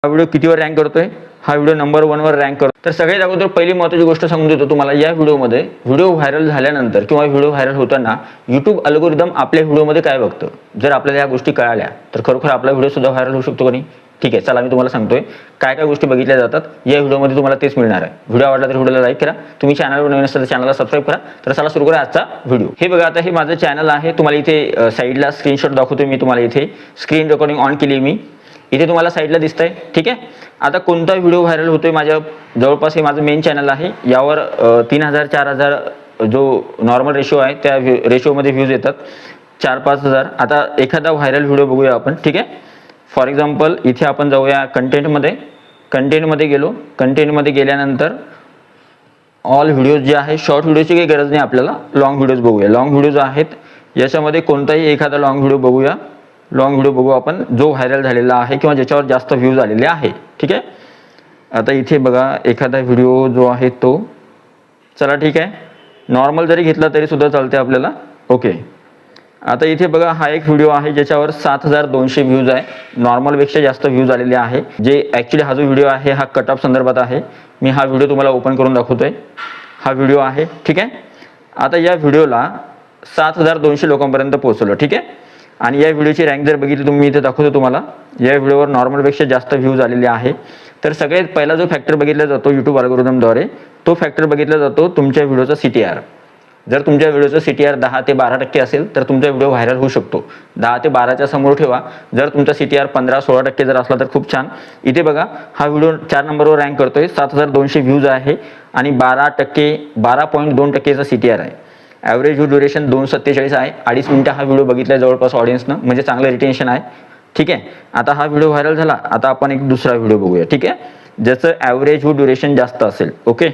हा video कितीवर rank करतोय, हा व्हिडिओ नंबर 1 वर रँक करतो. तर सगळ्यात अगोदर पहिली महत्त्वाची गोष्ट सांगून देतो तुम्हाला. या व्हिडिओमध्ये व्हिडिओ व्हायरल झाल्यानंतर किंवा व्हिडिओ व्हायरल होताना YouTube अल्गोरिदम आपल्या व्हिडिओमध्ये काय बघतं, जर आपल्याला या गोष्टी कळाल्या तर खरोखर आपला व्हिडिओ सुद्धा व्हायरल होऊ शकतो का नाही. ठीक आहे, चला मी तुम्हाला सांगतोय काय काय गोष्टी बघितल्या जातात या व्हिडिओमध्ये, तुम्हाला तेच मिळणार आहे. व्हिडिओ आवडला तर व्हिडिओला लाईक करा, तुम्ही चॅनलवर नवीन असाल तर चॅनलला सबस्क्राईब करा. तर चला सुरू करा आजचा व्हिडिओ. हे बघा, आता हे माझं चॅनल आहे. तुम्हाला इथे साईडला स्क्रीनशॉट दाखवतोय मी तुम्हाला. इथे स्क्रीन रेकॉर्डिंग ऑन केली मी, इथे तुम्हाला साईडला दिसतंय. ठीक आहे, आता कोणता व्हिडिओ व्हायरल होतोय माझ्या जवळपास, हे माझं मेन चॅनल आहे. यावर 3000 4000 जो नॉर्मल रेशो आहे त्या रेशोमध्ये व्ह्यूज येतात, 4-5 हजार. आता एखादा व्हायरल व्हिडिओ बघूया आपण. ठीक आहे, फॉर एक्झाम्पल इथे आपण जाऊया कंटेंटमध्ये गेलो. कंटेंटमध्ये गेल्यानंतर ऑल व्हिडिओज जे आहे, शॉर्ट व्हिडिओची काही गरज नाही आपल्याला, लॉंग व्हिडिओज बघूया. लॉंग व्हिडिओज आहेत याच्यामध्ये कोणताही एखादा लॉंग व्हिडिओ बघूया. लॉंग व्हिडिओ बघू आपण जो व्हायरल झालेला आहे किंवा ज्याच्यावर जास्त व्ह्यूज आलेले आहे. ठीक आहे, आता इथे बघा एखादा व्हिडिओ जो आहे तो, चला ठीक आहे, नॉर्मल जरी घेतला तरी सुद्धा चालते आपल्याला. ओके, आता इथे बघा हा एक व्हिडिओ आहे ज्याच्यावर 7200 व्ह्यूज आहे, नॉर्मलपेक्षा जास्त व्ह्यूज आलेले आहे. जे ॲक्च्युली हा जो व्हिडिओ आहे हा कट ऑफ संदर्भात आहे. मी हा व्हिडिओ तुम्हाला ओपन करून दाखवतोय. हा व्हिडिओ आहे. ठीक आहे, आता या व्हिडिओला 7200 लोकांपर्यंत पोहोचवलं. ठीक आहे, आणि या व्हिडिओची रँक जर बघितली तुम्ही, इथे दाखवतो तुम्हाला. या व्हिडिओवर नॉर्मलपेक्षा जास्त व्ह्यूज आलेले आहे. तर सगळ्यात पहिला जो फॅक्टर बघितला जातो YouTube अल्गोरिदमद्वारे, तो फॅक्टर बघितला जातो तुमच्या व्हिडिओचा CTR. जर तुमच्या व्हिडिओचा CTR 10 ते 12% असेल तर तुमचा व्हिडिओ व्हायरल होऊ शकतो. 10 ते 12च्या समोर ठेवा. जर तुमचा CTR 15-16% जर असला तर खूप छान. इथे बघा हा व्हिडिओ 4 नंबरवर रँक करतोय, 7200 व्ह्यूज आहे आणि 12.2%चा CTR आहे. ॲव्हरेज व्ह्यू ड्युरेशन 2:47 आहे. 2.5 मिनिटं हा व्हिडिओ बघितला जवळपास ऑडियन्सनं, म्हणजे चांगलं रिटेन्शन आहे. ठीक आहे, आता हा व्हिडिओ व्हायरल झाला. आता आपण एक दुसरा व्हिडिओ बघूया. ठीक आहे, ज्याचं ॲव्हरेज व्ह्यू ड्युरेशन जास्त असेल. ओके,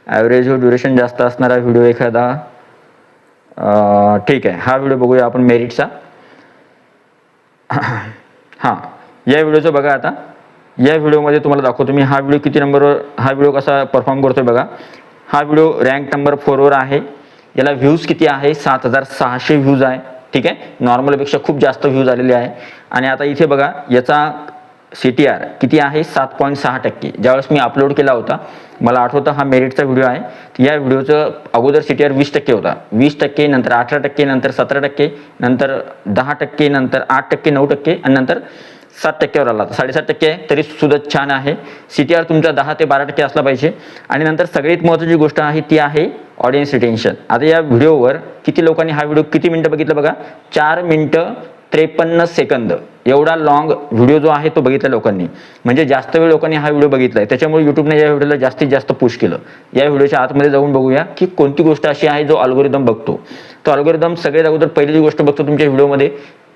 ॲव्हरेज व्ह्यू ड्युरेशन जास्त असणारा व्हिडिओ एखादा, ठीक आहे, हा व्हिडिओ बघूया आपण मेरिटचा. हां, या व्हिडिओचं बघा. आता या व्हिडिओमध्ये तुम्हाला दाखवतो मी हा व्हिडिओ किती नंबरवर, हा व्हिडिओ कसा परफॉर्म करतोय बघा. हा व्हिडिओ रँक नंबर 4 वर आहे. याला व्ह्यूज किती आहे, 7600 व्ह्यूज आहे. ठीक आहे, नॉर्मलपेक्षा खूप जास्त व्ह्यूज आलेले आहे. आणि आता इथे बघा याचा CTR किती आहे, 7.6%. ज्यावेळेस मी अपलोड केला होता, मला आठवतं हा मेरिटचा व्हिडिओ आहे. या व्हिडिओचं अगोदर CTR 20% होता, 20%, नंतर 18%, नंतर 17%, नंतर 10%, नंतर 8%, 9% आणि नंतर 7%वर आला. 7.5% आहे, तरी सुद्धा छान आहे. CTR तुमचा 10 ते 12% असला पाहिजे. आणि नंतर सगळ्यात महत्त्वाची गोष्ट आहे ती आहे ऑडियन्स रिटेन्शन. आता या व्हिडिओवर किती लोकांनी हा व्हिडिओ किती मिनिटं बघितलं बघा, 4 मिनिटं 53 सेकंद एवढा लॉंग व्हिडिओ जो आहे तो बघितला लोकांनी, म्हणजे जास्त वेळ लोकांनी हा व्हिडिओ बघितलाय. त्याच्यामुळे YouTubeने या व्हिडिओला जास्तीत जास्त पुश केलं. या व्हिडिओच्या आतमध्ये जाऊन बघूया की कोणती गोष्ट अशी आहे जो अल्गोरिदम बघतो. तो अल्गोरिदम सगळ्यात अगोदर पहिली जी गोष्ट बघतो तुमच्या व्हिडिओमध्ये,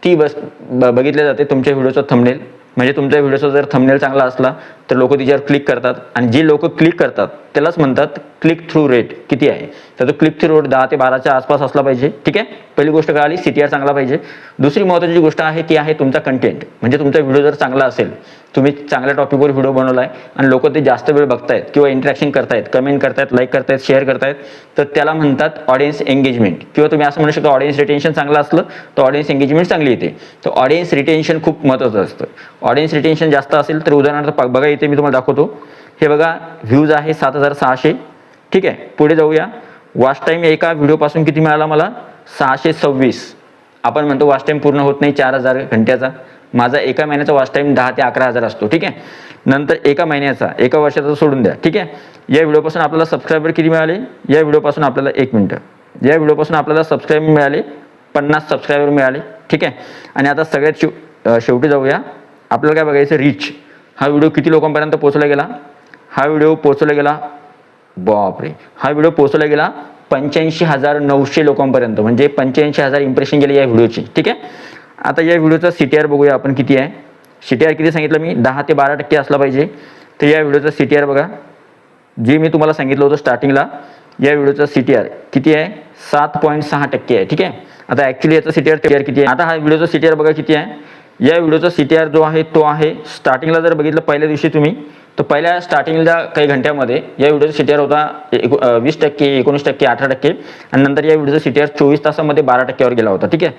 ती बघितल्या जाते तुमच्या व्हिडिओचा थंबनेल. म्हणजे तुमच्या व्हिडिओचा जर थंबनेल चांगला असला तर लोक तिच्यावर क्लिक करतात, आणि जी लोक क्लिक करतात त्यालाच म्हणतात क्लिक थ्रू रेट किती आहे. तर तो क्लिक थ्रू रेट 10 ते 12च्या आसपास असला पाहिजे. ठीक आहे, पहिली गोष्ट कळाली, CTR चांगला पाहिजे. दुसरी महत्त्वाची गोष्ट आहे ती आहे तुमचा कंटेंट. म्हणजे तुमचा व्हिडिओ जर चांगला असेल, तुम्ही चांगल्या टॉपिकवर व्हिडिओ बनवलाय आणि लोक ते जास्त वेळ बघतायत किंवा इंटरॅक्शन करतायत, कमेंट करतायत, लाईक करतायत, शेअर करतायत, तर त्याला म्हणतात ऑडियन्स एंगेजमेंट. किंवा तुम्ही असं म्हणू शकता ऑडियन्स रिटेन्शन चांगलं असलं तर ऑडियन्स एंगेजमेंट चांगली येते. तर ऑडियन्स रिटेन्शन खूप महत्त्वाचं असतं. ऑडियन्स रिटेन्शन जास्त असेल तर उदाहरणार्थ बघा, इथे मी तुम्हाला दाखवतो. हे बघा व्ह्यूज आहे 7600. ठीक आहे, पुढे जाऊया. वॉच टाईम एका व्हिडिओपासून किती मिळाला मला, 626. आपण म्हणतो वॉच टाईम पूर्ण होत नाही 4000 घंट्याचा. माझा एका महिन्याचा वॉच टाईम 10 ते 11,000 असतो. ठीक आहे, नंतर एका महिन्याचा, एका वर्षाचा सोडून द्या. ठीक आहे, या व्हिडिओपासून आपल्याला सबस्क्रायबर किती मिळाले, या व्हिडिओपासून आपल्याला 1 मिनिट, या व्हिडिओपासून आपल्याला सबस्क्रायबर मिळाले 50 सबस्क्रायबर मिळाले. ठीक आहे, आणि आता सगळ्यात शेवटी जाऊया. आपल्याला काय बघायचं, रीच. हा व्हिडिओ किती लोकांपर्यंत पोहोचला गेला, हा व्हिडिओ पोहोचला गेला, बापरे, हा व्हिडिओ पोहोचला गेला 85,900 लोकांपर्यंत, म्हणजे 85,000 इम्प्रेशन गेले या व्हिडिओची. ठीक आहे, आता या व्हिडिओचा CTR बघूया आपण किती आहे. CTR किती सांगितलं मी, 10 ते 12% असला पाहिजे. तर या व्हिडिओचा CTR बघा, जे मी तुम्हाला सांगितलं होतं स्टार्टिंगला, या व्हिडिओचा CTR किती आहे, 7.6% आहे. ठीक आहे, आता ॲक्च्युली याचा CTR किती आहे. आता हा व्हिडिओचा CTR बघा किती आहे. या व्हिडिओचा CTR जो आहे तो आहे, स्टार्टिंगला जर बघितलं पहिल्या दिवशी तुम्ही, तर पहिल्या स्टार्टिंगला काही घंट्यामध्ये या व्हिडिओचा CTR होता 20%, 19%, 18%, आणि नंतर या व्हिडिओचा CTR 24 तासामध्ये 12%वर गेला होता. ठीक आहे,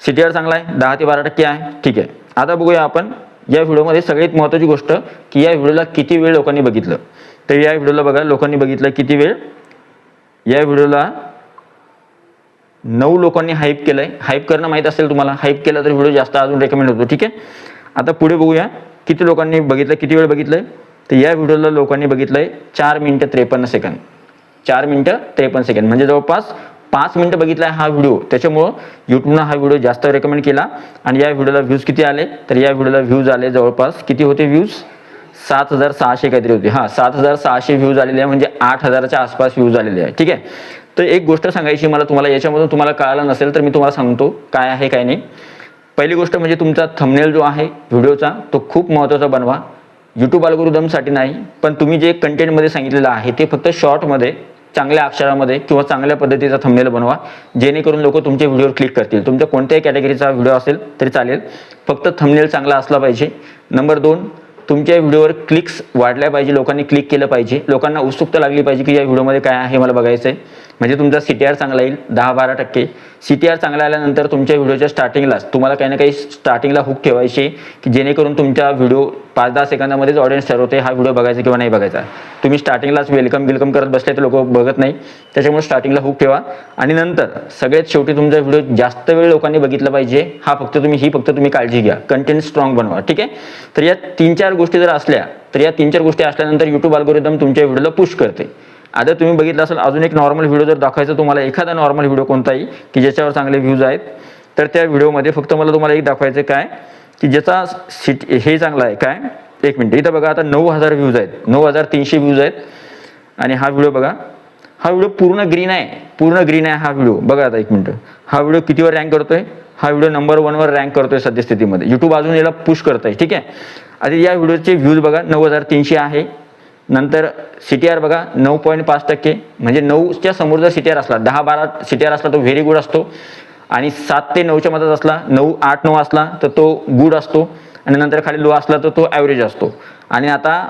CTR चांगला आहे, 10 ते 12% आहे. ठीक आहे, आता बघूया आपण या व्हिडिओमध्ये सगळ्यात महत्त्वाची गोष्ट की या व्हिडिओला किती वेळ लोकांनी बघितलं. तर या व्हिडिओला बघा लोकांनी बघितलं किती वेळ. या व्हिडिओला 9 लोकांनी हाईप केलंय. हाईप करणं माहीत असेल तुम्हाला, हाईप केलं तर व्हिडिओ जास्त अजून रेकमेंड होतो. ठीक आहे, आता पुढे बघूया किती लोकांनी बघितलं, किती वेळ बघितलंय. तर या व्हिडिओला लोकांनी बघितलंय 4 मिनिटं 53 सेकंद. 4 मिनिटं 53 सेकंद म्हणजे जवळपास 5 मिनिटं बघितलाय हा व्हिडिओ. त्याच्यामुळं यूट्यूबनं हा व्हिडिओ जास्त रेकमेंड केला. आणि या व्हिडिओला व्ह्यूज किती आले, तर या व्हिडिओला व्ह्यूज आले जवळपास किती होते व्ह्यूज, 7,600 काहीतरी होते. 7,600 व्ह्यूज आलेले आहे, म्हणजे 8,000च्या आसपास व्ह्यूज आलेले आहे. ठीक आहे, तर एक गोष्ट सांगायची मला तुम्हाला, याच्यामधून तुम्हाला कळालं नसेल तर मी तुम्हाला सांगतो काय आहे काय नाही. पहिली गोष्ट म्हणजे तुमचा थंबनेल जो आहे व्हिडिओचा तो खूप महत्त्वाचा बनवा. यूट्यूब अल्गोरिदमसाठी नाही, पण तुम्ही जे कंटेंटमध्ये सांगितलेलं आहे ते फक्त शॉर्टमध्ये चांगल्या अक्षरामध्ये किंवा चांगल्या पद्धतीचा थंबनेल बनवा, जेणेकरून लोक तुमच्या व्हिडिओवर क्लिक करतील. तुमच्या कोणत्याही कॅटेगरीचा व्हिडिओ असेल तरी चालेल, फक्त थंबनेल चांगला असला पाहिजे. नंबर 2, तुमच्या व्हिडिओवर क्लिक्स वाढल्या पाहिजे, लोकांनी क्लिक केलं पाहिजे, लोकांना उत्सुकता लागली पाहिजे की या व्हिडिओमध्ये काय आहे मला बघायचं आहे. म्हणजे तुमचा CTR चांगला येईल 10-12%. CTR चांगला आल्यानंतर तुमच्या व्हिडिओच्या स्टार्टिंगलाच तुम्हाला काही ना काही स्टार्टिंगला हुक ठेवायचे की जेणेकरून तुमच्या व्हिडिओ 5-10 सेकंदामध्येच ऑडियन्स ठरवते हा व्हिडिओ बघायचा किंवा नाही बघायचा. तुम्ही स्टार्टिंगलाच वेलकम करत बसले तर लोक बघत नाही. त्याच्यामुळे स्टार्टिंगला हुक ठेवा. आणि नंतर सगळ्यात शेवटी तुमचा व्हिडिओ जास्त वेळ लोकांनी बघितला पाहिजे, ही फक्त तुम्ही काळजी घ्या. कंटेंट स्ट्रॉंग बनवा. ठीक आहे, तर या 3-4 गोष्टी जर असल्या तर या 3-4 गोष्टी असल्यानंतर यूट्यूब अल्गोरिदम तुमच्या व्हिडिओला पुश करते. आता तुम्ही बघितलं असेल अजून एक नॉर्मल व्हिडिओ जर दाखवायचा तुम्हाला, एखादा नॉर्मल व्हिडिओ कोणताही की ज्याच्यावर चांगले व्ह्यूज आहेत, तर त्या व्हिडिओमध्ये फक्त मला तुम्हाला एक दाखवायचं काय की ज्याचा हे चांगला आहे काय. एक मिनिट, इथं बघा आता 9,000 व्ह्यूज आहेत, 9,300 व्ह्यूज आहेत. आणि हा व्हिडिओ बघा, हा व्हिडिओ पूर्ण ग्रीन आहे हा व्हिडिओ. बघा आता एक मिनिट, हा व्हिडिओ कितीवर रँक करतोय, हा व्हिडिओ नंबर 1वर रँक करतोय सद्यस्थितीमध्ये. यूट्यूब अजून याला पुश करतंय. ठीक आहे, आता या व्हिडिओचे व्ह्यूज बघा 9,300 आहे. नंतर CTR बघा 9.5%, म्हणजे 9च्या समोर जर CTR असला, 10-12 CTR असला तो व्हेरी गुड असतो. आणि 7 ते 9च्या मधात असला, 8-9 असला तर तो गुड असतो. आणि नंतर खाली लो असला तर तो ॲव्हरेज असतो. आणि आता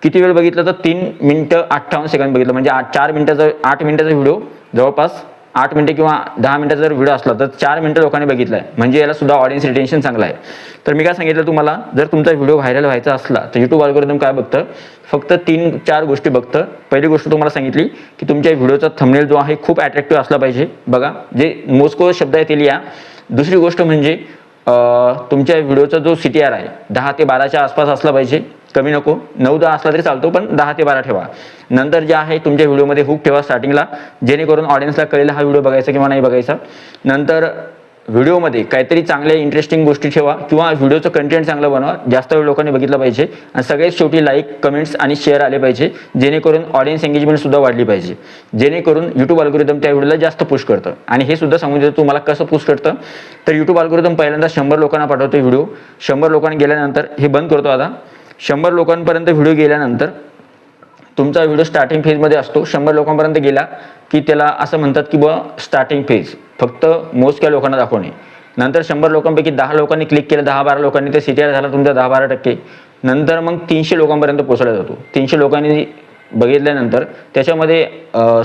किती वेळ बघितलं तर 3 मिनिटं 58 सेकंद बघितलं, म्हणजे 8 मिनिटाचा व्हिडिओ जवळपास 8 मिनिटं किंवा 10 मिनिटाचा जर व्हिडिओ असला तर 4 मिनिटं लोकांनी बघितला आहे, म्हणजे याला सुद्धा ऑडियन्स रिटेन्शन चांगलं आहे. तर मी काय सांगितलं तुम्हाला, जर तुमचा व्हिडिओ व्हायरल व्हायचा असला तर यूट्यूब अल्गोरिदम काय बघतं, फक्त 3-4 गोष्टी बघतं. पहिली गोष्ट तुम्हाला सांगितली की तुमच्या व्हिडिओचा थंबनेल जो आहे खूप अट्रॅक्टिव्ह असला पाहिजे. बघा जे मोजको शब्द आहे ते लिहा. दुसरी गोष्ट म्हणजे तुमच्या व्हिडिओचा जो CTR आहे 10 ते 12च्या आसपास असला पाहिजे, कमी नको. 9-10 असला तरी चालतो, पण 10 ते 12 ठेवा. नंतर जे आहे तुमच्या व्हिडिओमध्ये हुक ठेवा स्टार्टिंगला, जेणेकरून ऑडियन्सला कळेल हा व्हिडिओ बघायचा किंवा नाही बघायचा. नंतर व्हिडिओमध्ये काहीतरी चांगल्या इंटरेस्टिंग गोष्टी ठेवा किंवा व्हिडिओचं कंटेंट चांगलं बनवा, जास्त वेळ लोकांनी बघितलं पाहिजे. आणि सगळ्यात शेवटी लाईक, कमेंट्स आणि शेअर आले पाहिजे, जेणेकरून ऑडियन्स एंगेजमेंट सुद्धा वाढली पाहिजे, जेणेकरून यूट्यूब अल्गोरिदम त्या व्हिडिओला जास्त पुश करतं. आणि हे सुद्धा सांगून देतो तुम्हाला कसं पुश करतं. तर यूट्यूब अल्गोरिदम पहिल्यांदा 100 लोकांना पाठवतो व्हिडिओ. 100 लोकांनी गेल्यानंतर, हे बंद करतो आता, 100 लोकांपर्यंत व्हिडिओ गेल्यानंतर तुमचा व्हिडिओ स्टार्टिंग फेजमध्ये असतो. 100 लोकांपर्यंत गेला की त्याला असं म्हणतात की बुवा स्टार्टिंग फेज, फक्त मोजक्या लोकांना दाखवणे. नंतर 100 लोकांपैकी 10 लोकांनी क्लिक केलं, 10-12 लोकांनी, ते CTR झाला तुमचा 10-12%. नंतर मग 300 लोकांपर्यंत पोहोचला जातो. 300 लोकांनी बघितल्यानंतर त्याच्यामध्ये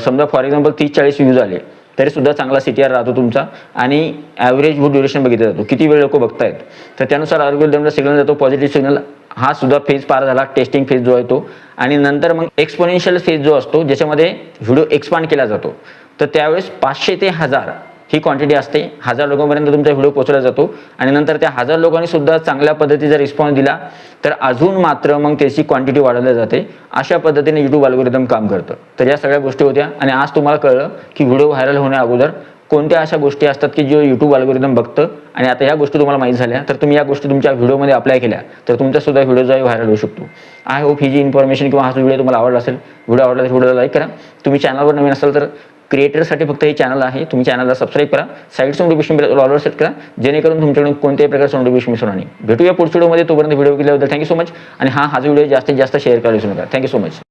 समजा फॉर एक्झाम्पल 30-40 व्ह्यूज आले तरी सुद्धा चांगला CTR राहतो तुमचा. आणि ॲव्हरेज व्ह्यू ड्युरेशन बघितला जातो, किती वेळ लोक बघतायत, तर त्यानुसार अल्गोरिदमला सिग्नल जातो, पॉझिटिव्ह सिग्नल. हा सुद्धा फेज पार झाला, टेस्टिंग फेज जो आहे तो. आणि नंतर मग एक्सपोनेन्शियल फेज जो असतो, ज्याच्यामध्ये व्हिडिओ एक्सपांड केला जातो, तर त्यावेळेस 500 ते 1000 ही क्वांटिटी असते. 1000 लोकांपर्यंत तुमचा व्हिडिओ पोहोचला जातो. आणि नंतर त्या 1000 लोकांनी सुद्धा चांगल्या पद्धतीचा रिस्पॉन्स दिला तर अजून मात्र मग त्याची क्वांटिटी वाढवली जाते. अशा पद्धतीने यूट्यूब अल्गोरिदम काम करतं. तर या सगळ्या गोष्टी होत्या. आणि आज तुम्हाला कळलं की व्हिडिओ व्हायरल होण्या अगोदर कोणत्या अशा गोष्टी असतात की जो यूट्यूब अल्गोरिदम बघतं. आणि आता या गोष्टी तुम्हाला माहीत झाल्या तर तुम्ही या गोष्टी तुमच्या व्हिडिओमध्ये अप्लाय केल्या तर तुमचा सुद्धा व्हिडिओ जो व्हायरल होऊ शकतो. आय होप ही जी इन्फॉर्मेशन किंवा हा व्हिडिओ तुम्हाला आवडला असेल. व्हिडिओ आवडला तर व्हिडिओला लाईक करा. तुम्ही चॅनलवर नवीन असाल तर क्रिएटरसाठी फक्त हे चॅनल आहे, तुम्ही चॅनलला सबस्क्राईब करा. साईडचं नोटिफिकेशन ऑलवर सेट करा, जेणेकरून तुमच्याकडून कोणत्याही प्रकारचं नोटिफिकेशन मिस होणार नाही. भेटूया पुढच्या व्हिडिओमध्ये. तोपर्यंत व्हिडिओ केल्याबद्दल थँक्यू सो मच. आणि हा व्हिडिओ जास्तीत जास्त शेअर करायला विसरू नका. Thank you so much.